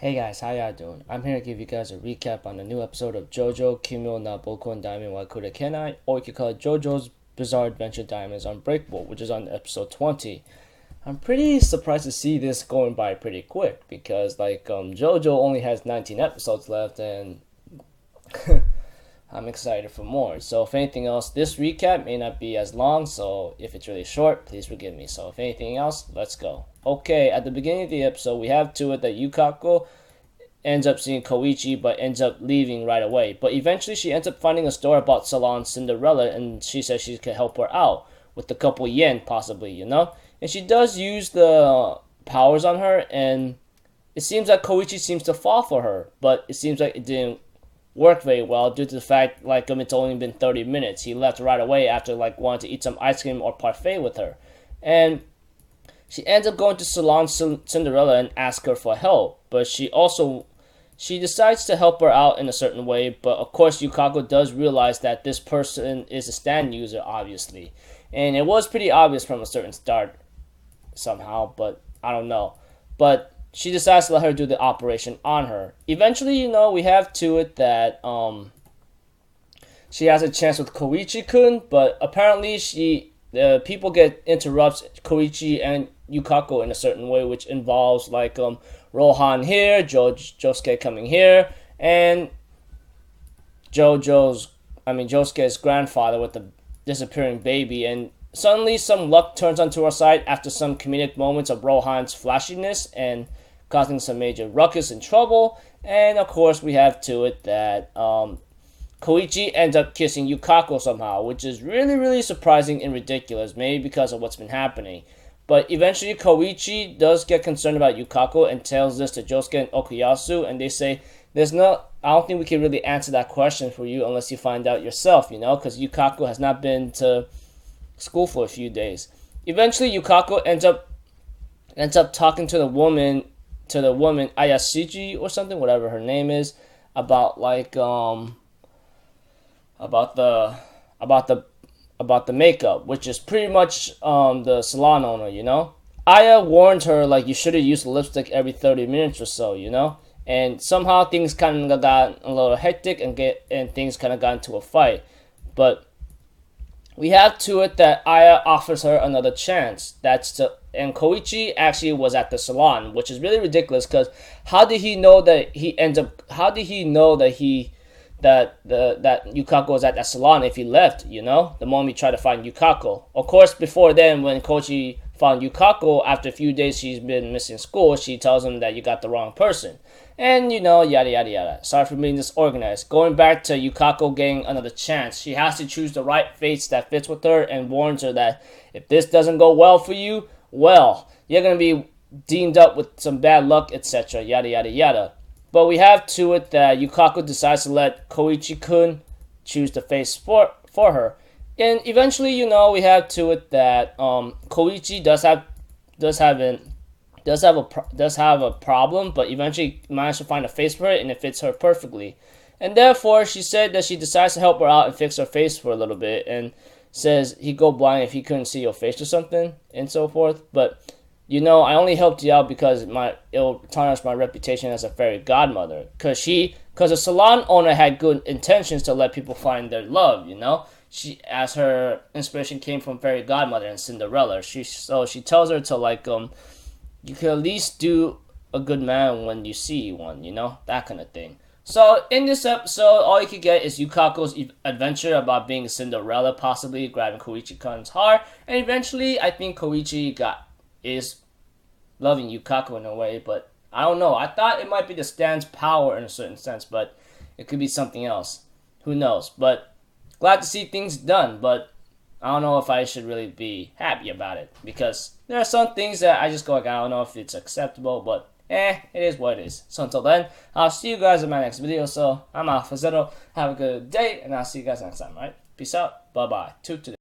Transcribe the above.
Hey guys, how y'all doing? I'm here to give you guys a recap on the new episode of JoJo, Kimyou na Bouken Diamond wa Kudakenai, or you could call it JoJo's Bizarre Adventure Diamonds Unbreakable, which is on episode 20. I'm pretty surprised to see this going by pretty quick because JoJo only has 19 episodes left and I'm excited for more. So if anything else, this recap may not be as long, so if it's really short, please forgive me. So if anything else, let's go. Okay, at the beginning of the episode, we have to it that Yukako ends up seeing Koichi but ends up leaving right away. But eventually she ends up finding a store about Salon Cinderella and she says she can help her out with a couple yen possibly, you know? And she does use the powers on her and it seems like Koichi seems to fall for her, but it seems like it didn't work very well due to the fact it's only been 30 minutes. He left right away after wanting to eat some ice cream or parfait with her. And she ends up going to Salon Cinderella and ask her for help, but she decides to help her out in a certain way, but of course Yukako does realize that this person is a stand user, obviously. And it was pretty obvious from a certain start somehow, but I don't know. But she decides to let her do the operation on her. Eventually, we have to it that she has a chance with Koichi-kun, but apparently the people interrupts Koichi and Yukako in a certain way, which involves Rohan here, Josuke coming here, and Josuke's grandfather with the disappearing baby, and suddenly some luck turns onto our side after some comedic moments of Rohan's flashiness and causing some major ruckus and trouble. And of course we have to it that Koichi ends up kissing Yukako somehow, which is really, really surprising and ridiculous, maybe because of what's been happening. But eventually Koichi does get concerned about Yukako and tells this to Josuke and Okuyasu, and they say, I don't think we can really answer that question for you unless you find out yourself, because Yukako has not been to school for a few days. Eventually Yukako ends up talking to the woman Ayashiji or something, whatever her name is, about the makeup, which is pretty much the salon owner, Aya warned her you should have used lipstick every 30 minutes or so, and somehow things kind of got a little hectic and things kind of got into a fight. But we have to it that Aya offers her another chance. And Koichi actually was at the salon, which is really ridiculous because how did he know that Yukako was at that salon if he left, the moment he tried to find Yukako? Of course, before then, when Koichi found Yukako, after a few days she's been missing school, she tells him that you got the wrong person. And, yada, yada, yada. Sorry for being disorganized. Going back to Yukako getting another chance, she has to choose the right face that fits with her and warns her that if this doesn't go well for you, well, you're going to be deemed up with some bad luck, etc. Yada, yada, yada. But we have to it that Yukako decides to let Koichi-kun choose the face for her. And eventually, we have to it that Koichi does have a problem, but eventually managed to find a face for it, and it fits her perfectly. And therefore, she said that she decides to help her out and fix her face for a little bit, and says he'd go blind if he couldn't see your face or something, and so forth. But I only helped you out because it'll tarnish my reputation as a fairy godmother. Because the salon owner had good intentions to let people find their love, As her inspiration came from Fairy Godmother and Cinderella. She tells her to you can at least do a good man when you see one, that kind of thing. So in this episode, all you can get is Yukako's adventure about being Cinderella, possibly grabbing Koichi-kun's heart, and eventually I think Koichi is loving Yukako in a way, but I don't know. I thought it might be the stand's power in a certain sense, but it could be something else. Who knows? But glad to see things done, but I don't know if I should really be happy about it, because there are some things that I just go I don't know if it's acceptable, but it is what it is. So until then, I'll see you guys in my next video. So I'm Alpha Zero. Have a good day, and I'll see you guys next time, right? Peace out. Bye-bye. Toot today.